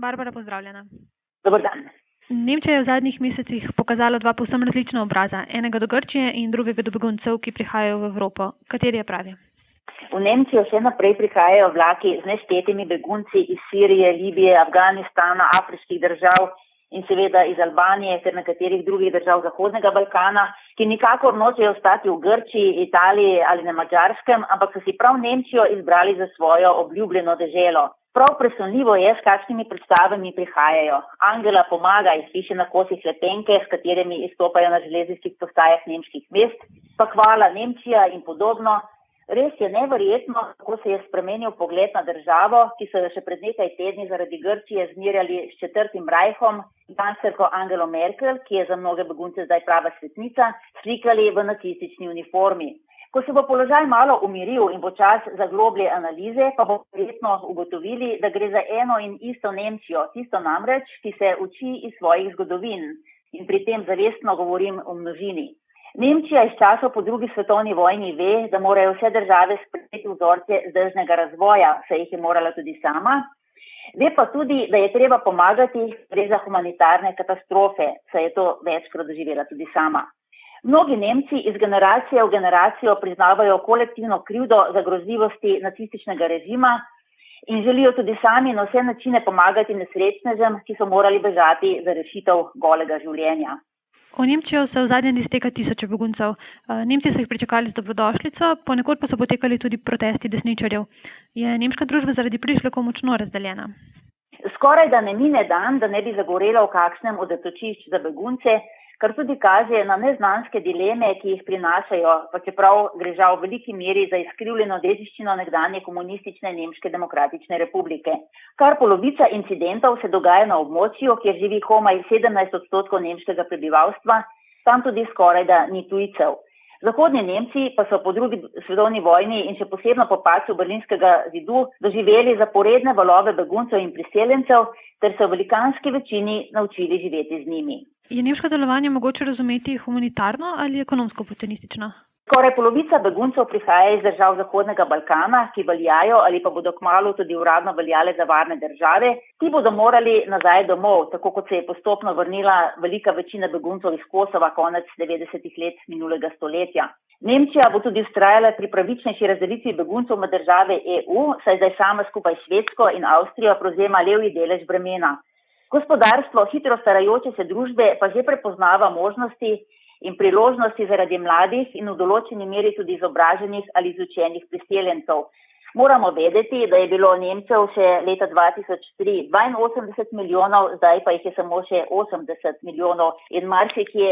Barbara, pozdravljena. Dober dan. Nemčija je v zadnjih mesecih pokazala dva povsem različna obraza, enega do Grčije in drugega do beguncev, ki prihajajo v Evropo. Kateri je pravi? V Nemčijo še naprej prihajajo vlaki z neštetimi begunci iz Sirije, Libije, Afganistana, afriških držav in seveda iz Albanije ter nekaterih drugih držav Zahodnega Balkana, ki nikakor nočejo ostati v Grčiji, Italiji ali na Madžarskem, ampak so si prav Nemčijo izbrali za svojo obljubljeno deželo. Prav presunljivo je, s kakšnimi predstavami prihajajo. Angela pomaga, jih piše na kosih lepenke, s katerimi izstopajo na železniških postajah nemških mest, pa hvala Nemčija in podobno. Res je neverjetno, kako se je spremenil pogled na državo, ki so jo še pred nekaj tedni zaradi Grčije zmerjali s četrtim rajhom, kanclerko Angelo Merkel, ki je za mnoge begunce zdaj prava svetnica, slikali v nacistični uniformi. Ko se bo položaj malo umiril in bo čas za globlje analize, pa bo verjetno ugotovili, da gre za eno in isto Nemčijo, tisto namreč, ki se uči iz svojih zgodovin. In pri tem zavestno govorim o množini. Nemčija iz časov po drugi svetovni vojni ve, da morajo vse države sprejeti vzorce vzdržnega razvoja, saj jih je morala tudi sama. Ve pa tudi, da je treba pomagati, gre za humanitarne katastrofe, saj je to večkrat doživela tudi sama. Mnogi Nemci iz generacije v generacijo priznavajo kolektivno krivdo za grozljivosti nacističnega režima in želijo tudi sami na vse načine pomagati nesrečnežem, ki so morali bežati za rešitev golega življenja. V Nemčijo se v zadnjem izteka tisoče beguncev. Nemci so jih pričakali z dobrodošlico, ponekod pa so potekali tudi protesti desničarjev. Je nemška družba zaradi prišlekov močno razdeljena? Skoraj da ne mine dan, da ne bi zagorela v kakšnem od zatočišč za begunce, kar tudi kaže na neznanske dileme, ki jih prinašajo, pa čeprav gre žal v veliki meri za izkrivljeno dediščino nekdanje komunistične Nemške demokratične republike. Kar polovica incidentov se dogaja na območju, kjer živi komaj 17% nemškega prebivalstva, tam tudi skoraj da ni tujcev. Zahodni Nemci pa so po drugi svetovni vojni in še posebno po padcu Berlinskega zidu doživeli zaporedne valove beguncev in priseljencev, ter se v velikanski večini naučili živeti z njimi. Je nemško delovanje mogoče razumeti humanitarno ali ekonomsko oportunistično? Skoraj polovica beguncev prihaja iz držav Zahodnega Balkana, ki veljajo ali pa bodo kmalu tudi uradno veljale za varne države. Ti bodo morali nazaj domov, tako kot se je postopno vrnila velika večina beguncev iz Kosova konec 90-ih let minulega stoletja. Nemčija bo tudi vztrajala pri pravičnejši razdelitvi beguncev med države EU, saj zdaj sama skupaj s Švedsko in Avstrijo prevzema levji delež bremena. Gospodarstvo hitro starajoče se družbe pa že prepoznava možnosti in priložnosti zaradi mladih in v določeni meri tudi izobraženih ali izučenih priseljencev. Moramo vedeti, da je bilo Nemcev še leta 2003 82 milijonov, zdaj pa jih je samo še 80 milijonov in marsikje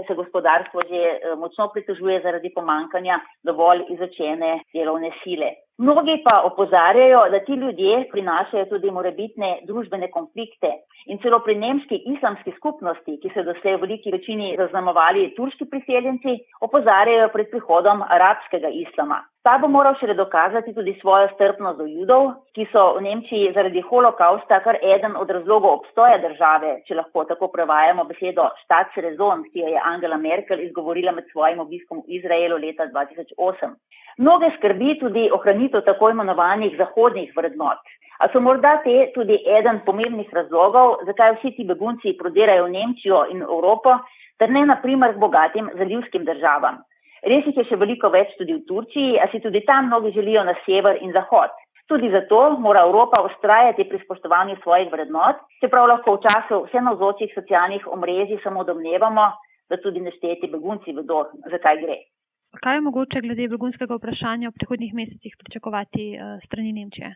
se gospodarstvo že močno pritožuje zaradi pomankanja dovolj izučene delovne sile. Mnogi pa opozarjajo, da ti ljudje prinašajo tudi morebitne družbene konflikte in celo pri nemški islamski skupnosti, ki so doslej v veliki večini zaznamovali turški priseljenci, opozarjajo pred prihodom arabskega islama. Ta bo moral še dokazati tudi svojo strpnost do Judov, ki so v Nemčiji zaradi holokausta kar eden od razlogov obstoja države, če lahko tako prevajamo besedo Staatsräson, ki jo je Angela Merkel izgovorila med svojim obiskom v Izraelu leta 2008. Mnoge skrbi tudi ohranitev tako imenovanih zahodnih vrednot. A so morda te tudi eden pomembnih razlogov, zakaj vsi ti begunci prodirajo v Nemčijo in Evropo, ter ne na primer k bogatim zalivskim državam. Res jih je še veliko več tudi v Turčiji, a si tudi tam mnogi želijo na sever in zahod. Tudi zato mora Evropa vztrajati pri spoštovanju svojih vrednot, čeprav lahko v času vse navzočih socialnih omrežij samo domnevamo, da tudi nešteti begunci vedo, zakaj gre. Kaj je mogoče glede begunskega vprašanja v prihodnjih mesecih pričakovati strani Nemčije?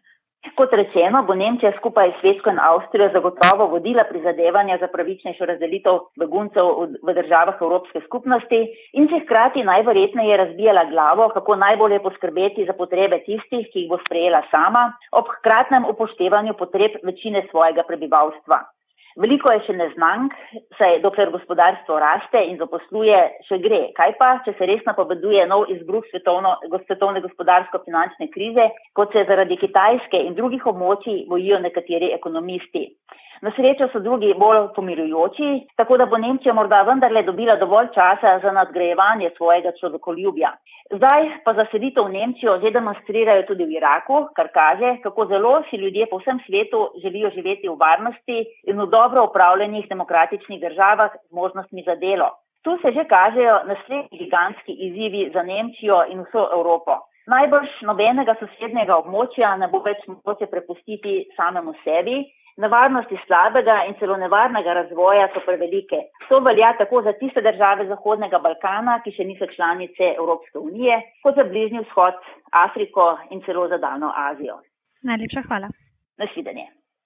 Kot rečeno, bo Nemčija skupaj s Švedsko in Avstrijo zagotovo vodila prizadevanja za pravičnejšo razdelitev beguncev v državah Evropske skupnosti in se hkrati najverjetneje razbijala glavo, kako najbolje poskrbeti za potrebe tistih, ki jih bo sprejela sama, ob hkratnem upoštevanju potreb večine svojega prebivalstva. Veliko je še neznank, saj dokler gospodarstvo raste in zaposluje, še gre. Kaj pa, če se res napoveduje nov izbruh svetovne gospodarsko-finančne krize, kot se zaradi Kitajske in drugih območij bojijo nekateri ekonomisti. Na srečo so drugi bolj pomirujoči, tako da bo Nemčija morda vendarle dobila dovolj časa za nadgrajevanje svojega človekoljubja. Zdaj pa za selitev v Nemčijo že demonstrirajo tudi v Iraku, kar kaže, kako zelo si ljudje po vsem svetu želijo živeti v varnosti in v dobro upravljenih demokratičnih državah z možnostmi za delo. Tu se že kažejo naslednji gigantski izzivi za Nemčijo in vso Evropo. Najbrž nobenega sosednjega območja ne bo več mogoče prepustiti samemu sebi. Nevarnosti slabega in celo nevarnega razvoja so prevelike. To velja tako za tiste države Zahodnega Balkana, ki še niso članice Evropske unije, kot za Bližnji vzhod, Afriko in celo za Daljno Azijo. Najlepša hvala. Nasvidenje.